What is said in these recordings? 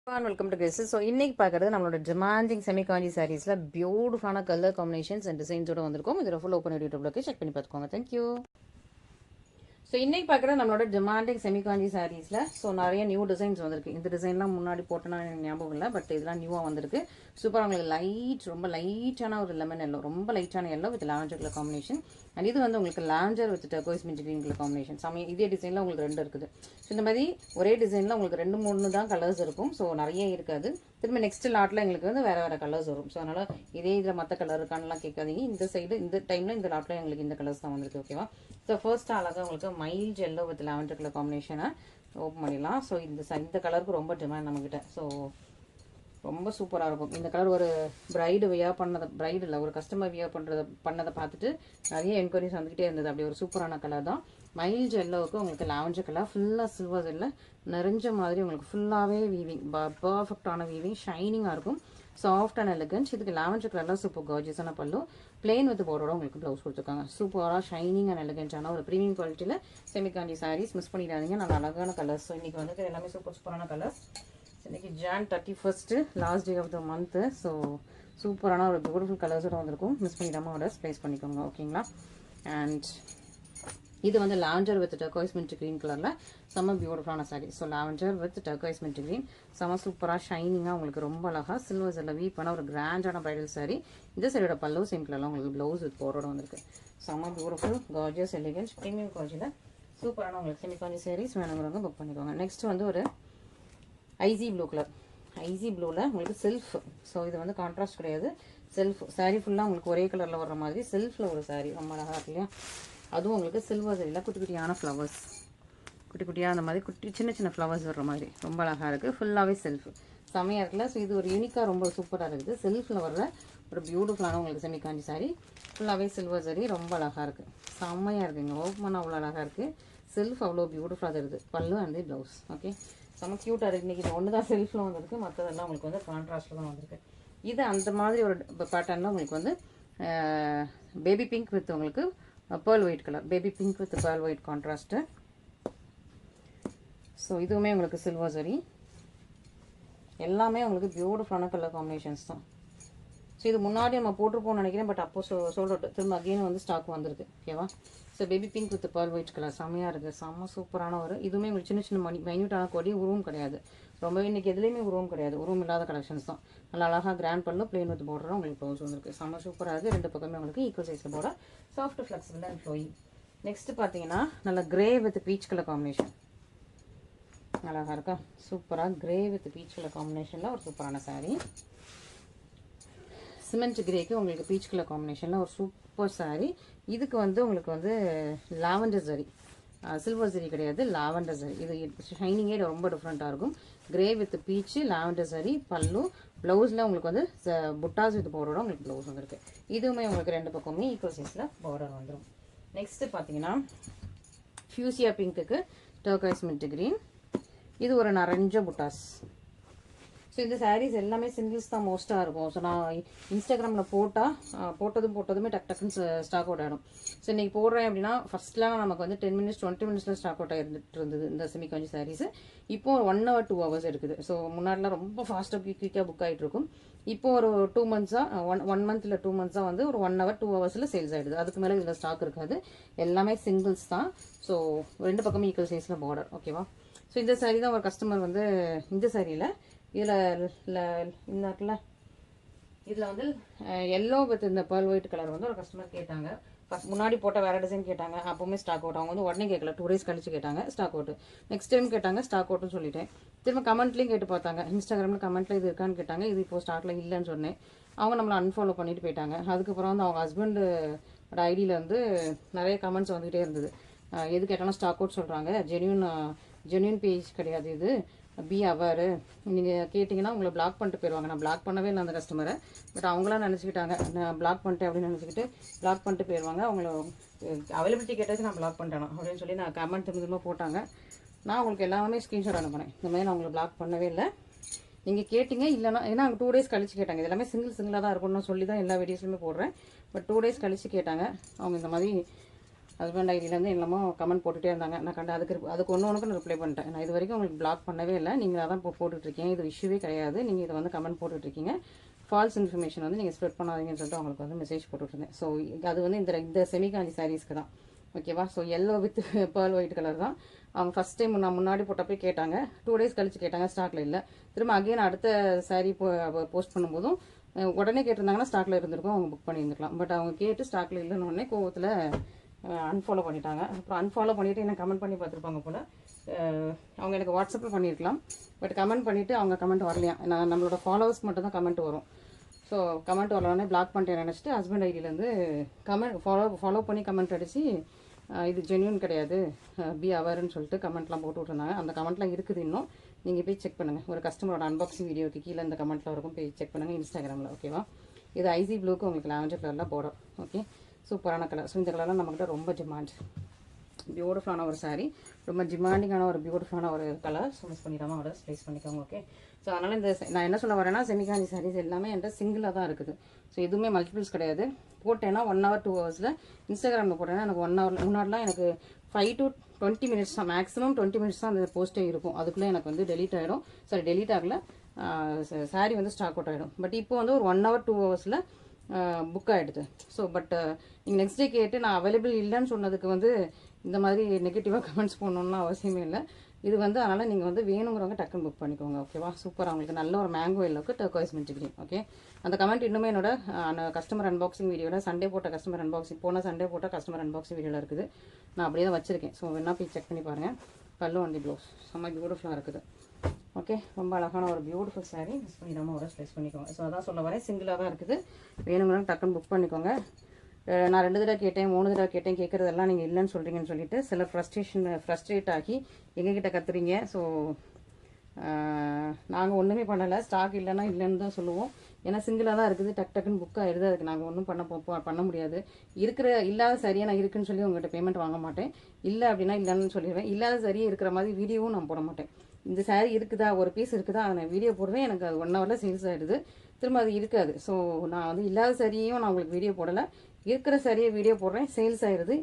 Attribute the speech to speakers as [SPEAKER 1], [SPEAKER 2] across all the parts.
[SPEAKER 1] Welcome to Graces. So, இன்னைக்கு பார்க்குறது நம்மளோட demanding semi-kanji sareesல பியூட்டிஃபுல்லான கலர் காம்பினேஷன்ஸ் அண்ட் டிசைன்ஸோட வந்திருக்கும். இதில் ஃபுல் ஓப்பன் யூடியூப்ல செக் பண்ணி பார்த்துக்கோங்க. தேங்க்யூ. ஸோ இன்னைக்கு பார்க்குறது நம்மளோட டிமாண்டிங் செமிகாஞ்சி சாரீஸில் ஸோ நிறைய நியூ டிசைன்ஸ் வந்திருக்கு. இந்த டிசைன்லாம் முன்னாடி போட்டோன்னா எனக்கு ஞாபகம் இல்லை, பட் இதெல்லாம் நியூவாக வந்திருக்கு. சூப்பராக உங்களுக்கு ரொம்ப லைட்டான ஒரு லெமன் எல்லோ, ரொம்ப லைட்டான yellow with lavender colour combination. And இது வந்து உங்களுக்கு lavender with turquoise mint green colour combination. இதே டிசைனில் உங்களுக்கு ரெண்டு இருக்குது. ஸோ இந்த மாதிரி ஒரே டிசைனில் உங்களுக்கு 2-3 தான் கலர்ஸ் இருக்கும். ஸோ நிறைய இருக்காது. திரும்ப நெக்ஸ்ட் லாட்டில் எங்களுக்கு வந்து வேறு கலர்ஸ் வரும். ஸோ அதனால் இதே இதில் மற்ற கலர் இருக்கான்லாம் கேட்காதீங்க. இந்த சைடு இந்த டைமில் இந்த லாட்டில் எங்களுக்கு இந்த கலர்ஸ் தான் வந்திருக்கு. ஓகேவா? ஸோ ஃபர்ஸ்ட் அழகாக உங்களுக்கு mild yellow with lavender colour காம்பினேஷனை ஓப்பன் பண்ணிடலாம். ஸோ இந்த கலருக்கு ரொம்ப டிமாண்ட் நம்மக்கிட்ட. ஸோ ரொம்ப சூப்பராக இருக்கும் இந்த கலர். ஒரு பிரைடு பிரைடு இல்லை, ஒரு கஸ்டமர் பண்ணதை பார்த்துட்டு நிறைய என்கொயரிஸ் வந்துக்கிட்டே இருந்தது. அப்படி ஒரு சூப்பரான கலர் தான். மைல்ட் எல்லோவுக்கு உங்களுக்கு லாவெண்டர் கலர் ஃபுல்லாக சில்வர் இல்லை நிறைஞ்ச மாதிரி உங்களுக்கு ஃபுல்லாகவே வீவிங், பர்ஃபெக்டான வீவிங், ஷைனிங்காக இருக்கும். Soft and elegance. இதுக்கு லாவெண்டர் கலரில் சூப்பர் கார்ஜியஸான பல்லு, பிளெயின் வித் பார்டரோட உங்களுக்கு ப்ளவுஸ் கொடுத்துருக்காங்க. சூப்பராக ஷைனிங் அண்ட் எலிகன்ஸான ஒரு ப்ரீமியம் குவாலிட்டியில் செமிகாஞ்சி சாரீஸ் மிஸ் பண்ணிடாதீங்க. நல்ல அழகான கலர்ஸ். ஸோ இன்றைக்கி வந்துட்டு எல்லாமே சூப்பரான கலர்ஸ். இன்றைக்கி Jan 31 last day of the month. So சூப்பரான ஒரு பியூட்டிஃபுல் கலர்ஸோட வந்திருக்கும். மிஸ் பண்ணிடாமல் ஆர்டர்ஸ் ப்ளேஸ் பண்ணிக்கோங்க. ஓகேங்களா? அண்ட் இது வந்து lavender with turquoise mint green கலரில் செம்ம பியூட்டிஃபுல்லான sari. So lavender with turquoise mint green செம்ம சூப்பராக ஷைனிங்காக உங்களுக்கு ரொம்ப அழகாக சில்வர் செல்ல வீ பண்ண ஒரு கிராண்டான பிரைடல் சாரீ. இந்த சாரியோட பல்லு சிம்பிளெல்லாம் உங்களுக்கு ப்ளவுஸ் வித் போரோட வந்திருக்கு. செம்ம பியூட்டிஃபுல் கார்ஜியஸ் எலிகன்ஸ் ப்ரீமியம் குவாலிட்டியில் சூப்பரான உங்களுக்கு செமிகாஞ்சி சாரீஸ் வேணுங்கிறவங்க புக் பண்ணிக்கோங்க. நெக்ஸ்ட் வந்து ஒரு ஐசி ப்ளூ கலர். ஐசி ப்ளூவில் உங்களுக்கு செல்ஃப். ஸோ இது வந்து கான்ட்ராஸ்ட் கிடையாது, செல்ஃப் சாரீ ஃபுல்லாக உங்களுக்கு ஒரே கலரில் வர்ற மாதிரி செல்ஃபில் ஒரு சாரீ ரொம்ப அழகாக இருக்கு இல்லையா? அதுவும் உங்களுக்கு சில்வர் சரியில் குட்டி குட்டியான ஃப்ளவர்ஸ், குட்டி குட்டியாக அந்த மாதிரி சின்ன ஃப்ளவர்ஸ் வர்ற மாதிரி ரொம்ப அழகாக இருக்குது. ஃபுல்லாகவே செல்ஃப் செம்மையாக இருக்குல்ல? ஸோ இது ஒரு யூனிக்காக ரொம்ப சூப்பராக இருக்குது. செல்ஃபில் வர்ற ஒரு பியூட்டிஃபுல்லான உங்களுக்கு செமிகாஞ்சி சாரீ ஃபுல்லாகவே சில்வர் சரி ரொம்ப அழகாக இருக்குது. செம்மையாக இருக்குங்க. ஓப்பனாக அவ்வளோ அழகாக இருக்குது. செல்ஃப் அவ்வளோ பியூட்டிஃபுல்லாக இருக்குது. பல்லு அண்ட் ப்ளவுஸ். ஓகே, செம்ம க்யூட்டாக இருக்குது. இன்றைக்கி ஒன்று தான் செல்ஃபில் வந்திருக்கு, மற்றதெல்லாம் உங்களுக்கு வந்து கான்ட்ராஸ்ட்டில் தான் வந்திருக்கு. இது அந்த மாதிரி ஒரு பேட்டர்னில் உங்களுக்கு வந்து பேபி பிங்க் வித் உங்களுக்கு pearl white colour, baby pink with pearl white contrast. So இதுவுமே உங்களுக்கு சில்வர் சரி, எல்லாமே உங்களுக்கு பியூட்டிஃபுல்லான கலர் காம்பினேஷன்ஸ் தான். ஸோ இது முன்னாடி நம்ம போட்டிருப்போம்னு நினைக்கிறேன், பட் அப்போ சொல்லிட்டு திரும்ப அகெயின் வந்து ஸ்டாக் வந்திருக்கு. ஓகேவா? So baby pink with pearl white colour செம்மையாக இருக்குது. செம்ம சூப்பரான ஒரு இதுவுமே உங்களுக்கு சின்ன மைன்யூட்டான கொடி, உருவம் கிடையாது. ரொம்பவே இன்றைக்கி எதுலேயுமே உருவம் கிடையாது, உருவம் இல்லாத கலெக்ஷன்ஸ் தான். நல்லா அழகாக கிராண்ட் பல்லு, பிளெயின் வித் பார்டர் உங்களுக்கு ப்ளவுஸ் வந்துருக்கு. செம்ம சூப்பராக இருக்குது. ரெண்டு பக்கமே உங்களுக்கு ஈக்குவல் சைஸில் போட soft flexible and flowing. Next பார்த்தீங்கன்னா நல்ல grey with peach colour combination. அழகாக இருக்கா? சூப்பராக கிரே வித் பீச் கலர் காம்பினேஷனில் ஒரு சூப்பரான சாரீ. சிமெண்ட் கிரேக்கு உங்களுக்கு பீச் கலர் காம்பினேஷனில் ஒரு சூப்பர் சாரீ. இதுக்கு வந்து உங்களுக்கு வந்து லாவெண்டர் சரி, சில்வர் சரி கிடையாது, லாவெண்டர் சரி. இது ஷைனிங்கே ரொம்ப டிஃப்ரெண்ட்டாக இருக்கும். கிரே வித் பீச்சு, லாவெண்டர் சரி, பல்லு, ப்ளவுஸில் உங்களுக்கு வந்து புட்டாஸ் வித் பார்டரோட உங்களுக்கு ப்ளவுஸ் வந்துருக்கு. இதுவுமே உங்களுக்கு ரெண்டு பக்கமே ஈக்குவல் சைஸில் பார்டர் வந்துடும். நெக்ஸ்ட்டு பார்த்தீங்கன்னா ஃபியூசியா பிங்க்குக்கு டர்கோயிஸ் மின்ட் கிரீன். இது ஒரு நிறைஞ்ச புட்டாஸ். ஸோ இந்த சாரீஸ் எல்லாமே சிங்கிள்ஸ் தான் மோஸ்ட்டாக இருக்கும். ஸோ நான் இன்ஸ்டாகிராமில் போட்டதுமே டக்குன்னு ஸ்டாக் அவுட் ஆகிடும். ஸோ இன்றைக்கி போடுறேன் அப்படின்னா ஃபஸ்ட்லாம் நமக்கு வந்து 10 minutes 20 minutesல ஸ்டாக் அவுட் ஆகிட்டு இருந்தது இந்த செமிகாஞ்சி சாரீஸ். இப்போ 1 hour 2 hours எடுக்குது. ஸோ முன்னாடிலாம் ரொம்ப ஃபாஸ்ட்டாக குயிக்காக புக் ஆகிட்டு இருக்கும். இப்போ ஒரு 2 months ஒன் மந்த் இல்லை 2 months வந்து ஒரு 1 hour 2 hours சேல்ஸ் ஆகிடுது. அதுக்கு மேலே இதில் ஸ்டாக் இருக்காது. எல்லாமே சிங்கிள்ஸ் தான். ஸோ ரெண்டு பக்கமும் ஈக்குவல் சைஸில் பார்டர். ஓகேவா? ஸோ இந்த சாரீ தான் ஒரு கஸ்டமர் வந்து இந்த சாரியில் இதில் வந்து எல்லோ வித் இந்த பேர்ல் ஒயிட் கலர் வந்து ஒரு கஸ்டமர் கேட்டாங்க. ஃபஸ்ட் முன்னாடி போட்ட வேறு டிசைன் கேட்டாங்க, அப்போவுமே ஸ்டாக் அவுட். அவங்க வந்து உடனே கேட்கல, 2 days கழிச்சு கேட்டாங்க, ஸ்டாக் அவுட். நெக்ஸ்ட் டைம் கேட்டாங்க, ஸ்டாக் அவுட்னு சொல்லிட்டேன். திரும்ப கமெண்ட்லேயும் கேட்டு பார்த்தாங்க, இன்ஸ்டாகிராமில் கமெண்ட்டில் இது இருக்கான்னு கேட்டாங்க. இது இப்போ ஸ்டாக்கில் இல்லைன்னு சொன்னேன். அவங்க நம்மளை அன்ஃபாலோ பண்ணிட்டு போயிட்டாங்க. அதுக்கப்புறம் வந்து அவங்க ஹஸ்பண்டோட ஐடியில் வந்து நிறைய கமெண்ட்ஸ் வந்துகிட்டே இருந்தது. எது கேட்டாலும் ஸ்டாக் அவுட் சொல்கிறாங்க, ஜென்யூன் பேஜ் கிடையாது, இது பி அவர், நீங்கள் கேட்டிங்கன்னா உங்களை பிளாக் பண்ணிட்டு போயிடுவாங்க. நான் பிளாக் பண்ணவே இல்லை அந்த கஸ்டமரை, பட் அவங்களாம் நினச்சிக்கிட்டாங்க நான் பிளாக் பண்ணிட்டேன் அப்படின்னு நினச்சிக்கிட்டு பிளாக் பண்ணிட்டு போயிடுவாங்க. அவங்கள அவைலபிலிட்டி கேட்டதுக்கு நான் பிளாக் பண்ணிட்டேன் அப்படின்னு சொல்லி நான் கமெண்ட் திரும்ப போட்டாங்க. நான் உங்களுக்கு எல்லாமே ஸ்க்ரீன்ஷாட் அனுப்புனேன். இந்த மாதிரி நான் உங்களை பிளாக் பண்ணவே இல்லை, நீங்கள் கேட்டிங்க இல்லைனா, ஏன்னா அவங்க 2 days கழிச்சு கேட்டாங்க. இது எல்லாமே சிங்கிளாக தான் இருக்கும்னு சொல்லி தான் எல்லா வீடியோஸ்லையுமே போடுறேன். பட் 2 days கழிச்சு கேட்டாங்க அவங்க. இந்த மாதிரி ஹஸ்பண்ட் ஐடியிலேருந்து என்னமோ கமெண்ட் போட்டுகிட்டே இருந்தாங்க. நான் கண்டு அதுக்கு ஒன்று நான் ரிப்ளை பண்ணிட்டேன். நான் இது வரைக்கும் உங்களுக்கு பிளாக் பண்ணவே இல்லை, நீங்கள் அதான் போட்டுட்ருக்கீங்க, இது இஷ்யூவே கிடையாது, நீங்கள் இதை வந்து கமெண்ட் போட்டுட்ருக்கீங்க, ஃபால்ஸ் இன்ஃபர்மேஷன் வந்து நீங்கள் ஸ்ப்ரெட் பண்ணாதீங்கன்னு சொல்லிட்டு அவங்களுக்கு வந்து மெசேஜ் போட்டுட்ருந்தேன். ஸோ அது வந்து இந்த செமிகாஞ்சி சாரீஸ்க்கு தான், ஓகேவா. So yellow with pearl white colour தான். அவங்க ஃபஸ்ட் டைம் நான் முன்னாடி போட்டப்போ கேட்டாங்க, 2 days கழிச்சு கேட்டாங்க, ஸ்டாக்கில் இல்லை. திரும்ப அகைன் அடுத்த சாரீ போஸ்ட் பண்ணும்போதும் உடனே கேட்டிருந்தாங்கன்னா ஸ்டாக்கில் இருந்திருக்கும், அவங்க புக் பண்ணியிருந்துக்கலாம். பட் அவங்க கேட்டு ஸ்டாக்கில் இல்லைன்னு உடனே கோவத்தில் அன்ஃபாலோ பண்ணிட்டாங்க. அப்புறம் அன்ஃபாலோ பண்ணிவிட்டு என்ன கமெண்ட் பண்ணி பார்த்துருப்பாங்க போல். அவங்க எனக்கு வாட்ஸ்அப்பில் பண்ணியிருக்கலாம், பட் கமெண்ட் பண்ணிவிட்டு அவங்க கமெண்ட் வரலையா. நான் நம்மளோட ஃபாலோவர்ஸ்க்கு மட்டும் தான் கமெண்ட் வரும். ஸோ கமெண்ட் வரலோடனே பிளாக் பண்ணிட்டேன் நினச்சிட்டு ஹஸ்பண்ட் ஐடியிலேருந்து ஃபாலோ பண்ணி கமெண்ட் அடித்து இது ஜென்யூன் கிடையாது, பி அவர்னு சொல்லிட்டு கமெண்ட்லாம் போட்டு விட்ருந்தாங்க. அந்த கமெண்ட்லாம் இருக்குது இன்னும், நீங்கள் போய் செக் பண்ணுங்கள். ஒரு கஸ்டமரோட அன்பாக்சிங் வீடியோக்கு கீழே இந்த கமெண்ட்டில் இருக்கும், போய் செக் பண்ணுங்கள் இன்ஸ்டாகிராமில், ஓகேவா. இது ஐசி ப்ளூக்கு உங்களுக்கு லாவெண்டர் கலரில் பார்டர், ஓகே. சூப்பரான கலர். ஸோ இந்த கலர்லாம் நம்மக்கிட்ட ரொம்ப டிமாண்ட், பியூட்டிஃபுல்லான ஒரு சாரீ, ரொம்ப டிமாண்டிங்கான ஒரு பியூட்டிஃபுல்லான ஒரு கலர். ஸோ மிஸ் பண்ணிடாமல் ஆர்டர்ஸ் ப்ளேஸ் பண்ணிக்கோங்க, ஓகே. ஸோ அதனால் இந்த நான் என்ன சொல்ல வரேன்னா, செமிகாஞ்சி சாரீஸ் எல்லாமே என்கிட்ட சிங்கிளாக தான் இருக்குது. ஸோ எதுவுமே மல்டிபிள்ஸ் கிடையாது. போட்டேன்னா 1 hour 2 hours இன்ஸ்டாகிராமில் போட்டேன்னா எனக்கு 1 hour, முன்னாடிலாம் எனக்கு 5 to 20 minutes தான், மேக்ஸிமம் 20 minutes தான் அந்த போஸ்ட்டே இருக்கும். அதுக்குள்ளே எனக்கு வந்து டெலீட் ஆகிடும். சாரி, டெலீட் ஆகலை, சாரீ வந்து ஸ்டாக் அவுட் ஆகிடும். பட் இப்போ வந்து ஒரு 1 hour 2 hours புக் ஆகிடுது. ஸோ பட் நீங்கள் நெக்ஸ்ட் டே கேட்டு நான் அவைலபிள் இல்லைன்னு சொன்னதுக்கு வந்து இந்த மாதிரி நெகட்டிவாக கமெண்ட்ஸ் போடணுன்னு அவசியமே இல்லை. இது வந்து அதனால் நீங்கள் வந்து வேணுங்கிறவங்க டக்குன்னு புக் பண்ணிக்கோங்க, ஓகேவா. சூப்பராக அவங்களுக்கு நல்ல ஒரு மேங்கோ எல்லோக்கு டர்காய்ஸ் மின்ட் கிரீன், ஓகே. அந்த கமெண்ட் இன்னுமே என்னோட கஸ்டமர் அன்பாக்சிங் வீடியோவில் சண்டே போட்ட கஸ்டமர் அன்பாக்சிங், போன சண்டே போட்ட கஸ்டமர் அன்பாக்சிங் வீடியோவில் இருக்குது. நான் அப்படியே தான் வச்சுருக்கேன். ஸோ வேணா போய் செக் பண்ணி பாருங்கள். பல்லு அண்ட் ப்ளவுஸ் செம்ம பியூட்டிஃபுல்லாக இருக்குது, ஓகே. ரொம்ப அழகான ஒரு பியூட்டிஃபுல் சாரீ. மிஸ் பண்ணிடாமல் ஒரு ஸ்லைஸ் பண்ணிக்கோங்க. ஸோ அதான் சொல்ல வரேன், சிங்கிளாக தான் இருக்குது. வேணுங்கிறவங்க டக்குன்னு புக் பண்ணிக்கோங்க. நான் 2 தடவை கேட்டேன், 3 தடவை கேட்டேன், கேட்குறதெல்லாம் நீங்கள் இல்லைன்னு சொல்கிறீங்கன்னு சொல்லிட்டு சிலர் ஃப்ரஸ்ட்ரேட் ஆகி எங்ககிட்ட கத்துறீங்க. ஸோ நாங்கள் ஒன்றுமே பண்ணலை, ஸ்டாக் இல்லைன்னா இல்லைன்னு தான் சொல்லுவோம். ஏன்னா சிங்கிளாக தான் இருக்குது, டக்குன்னு புக் ஆகிடுது. அதுக்கு நாங்கள் ஒன்றும் பண்ண முடியாது. இல்லாத சரியாக நான் இருக்குன்னு சொல்லி உங்கள்கிட்ட பேமெண்ட் வாங்க மாட்டேன். இல்லை அப்படின்னா இல்லைன்னு சொல்லிடுவேன். இல்லாத சரியாக இருக்கிற மாதிரி வீடியோவும் நான் போட மாட்டேன். இந்த சாரீ இருக்குதா, ஒரு பீஸ் இருக்குதா, அதை நான் வீடியோ போடுவேன், எனக்கு அது 1 hour சேல்ஸ் ஆகிடுது, திரும்ப அது இருக்காது. ஸோ நான் வந்து இல்லாத சரியும் நான் உங்களுக்கு வீடியோ போடலை, இருக்கிற சரியை வீடியோ போடுறேன், சேல்ஸ் ஆயிடுது.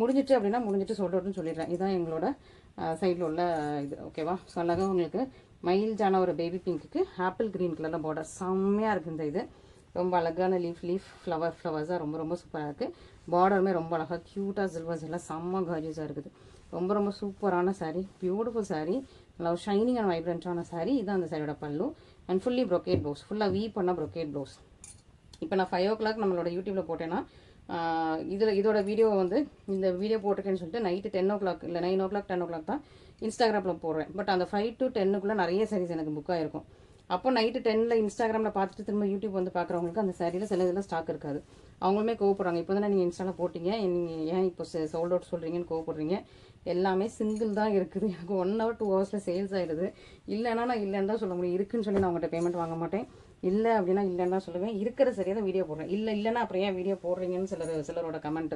[SPEAKER 1] முடிஞ்சிட்டு அப்படின்னா முடிஞ்சிட்டு சொல்கிறதுன்னு சொல்லிடுறேன். இதுதான் எங்களோட சைடில் உள்ள இது, ஓகேவா. ஸோ அழகாக உங்களுக்கு மைல்டான ஒரு பேபி பிங்க்குக்கு ஆப்பிள் க்ரீன் கலரில் பார்டர் செம்மையாக இருக்குது. இந்த இது ரொம்ப அழகான லீஃப் ஃப்ளவர்ஸாக ரொம்ப சூப்பராக இருக்குது. பார்டருமே ரொம்ப அழகாக க்யூட்டாக சில்வர்ஸ் எல்லாம் செம்ம கார்ஜியஸாக இருக்குது. ரொம்ப சூப்பரான சாரீ, பியூட்டிஃபுல் சாரீ, நல்லா ஷைனிங் அண்ட் வைப்ரண்ட்டான சாரீ. இதுதான் அந்த சாரியோட பல்லு. அண்ட் ஃபுல்லி ப்ரொக்கேட் ப்ளவுஸ், ஃபுல்லாக வீ பண்ண ப்ரொக்கேட் ப்ளவுஸ். இப்போ நான் 5 o'clock நம்மளோட யூடியூப்பில் போட்டேன்னா இதோட வீடியோ வந்து இந்த வீடியோ போட்டிருக்கேன்னு சொல்லிட்டு நைட்டு 10 o'clock இல்லை 9 o'clock 10 o'clock தான் இன்ஸ்டாகிராமில் போடுறேன். பட் அந்த 5 to 10 நிறைய சாரீஸ் எனக்கு புக் ஆகிருக்கும். அப்போ நைட்டு 10 இன்ஸ்டாகிராமில் பார்த்துட்டு திரும்ப யூடியூப் வந்து பார்க்குறவங்களுக்கு அந்த சாரியில் சில இதெல்லாம் ஸ்டாக் இருக்காது. அவங்களுமே கோவப்படுறாங்க, இப்போ தானே நீங்கள் இன்ஸ்டாவில் போட்டிங்க, நீங்கள் ஏன் இப்போ சோல்ட் அவுட் சொல்கிறீங்கன்னு கோவப்படுறீங்க. எல்லாமே சிங்கிள் தான் இருக்குது. எனக்கு 1 hour 2 hours சேல்ஸ் ஆகிடுது. இல்லைன்னா நான் இல்லைன்னு தான் சொல்ல முடியும். இருக்குன்னு சொல்லி நான் உங்கள்கிட்ட பேமெண்ட் வாங்க மாட்டேன். இல்லை அப்படின்னா இல்லைன்னு தான் சொல்லுவேன். இருக்கிற சரியாக தான் வீடியோ போடுறேன். இல்லைன்னா அப்புறம் ஏன் வீடியோ போடுறீங்கன்னு சிலரோட கமெண்ட்.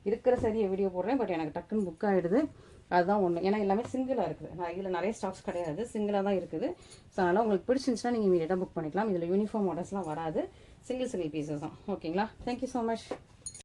[SPEAKER 1] இருக்கிற சரியாக வீடியோ போடுறேன், பட் எனக்கு டக்குன்னு புக் ஆகிடுது. அதுதான் ஒன்று. ஏன்னா எல்லாமே சிங்கிளாக இருக்குது. நான் இதில் நிறைய ஸ்டாக்ஸ் கிடையாது, சிங்கிளாக தான் இருக்குது. ஸோ அதனால் உங்களுக்கு பிடிச்சிருந்துச்சுன்னா நீங்கள் இமீடியட்டாக புக் பண்ணிக்கலாம். இதில் யூனிஃபார்ம் ஆர்டர்ஸ்லாம் வராது, சிங்கிள் பீசஸ் தான், ஓகேங்களா. Thank you so much.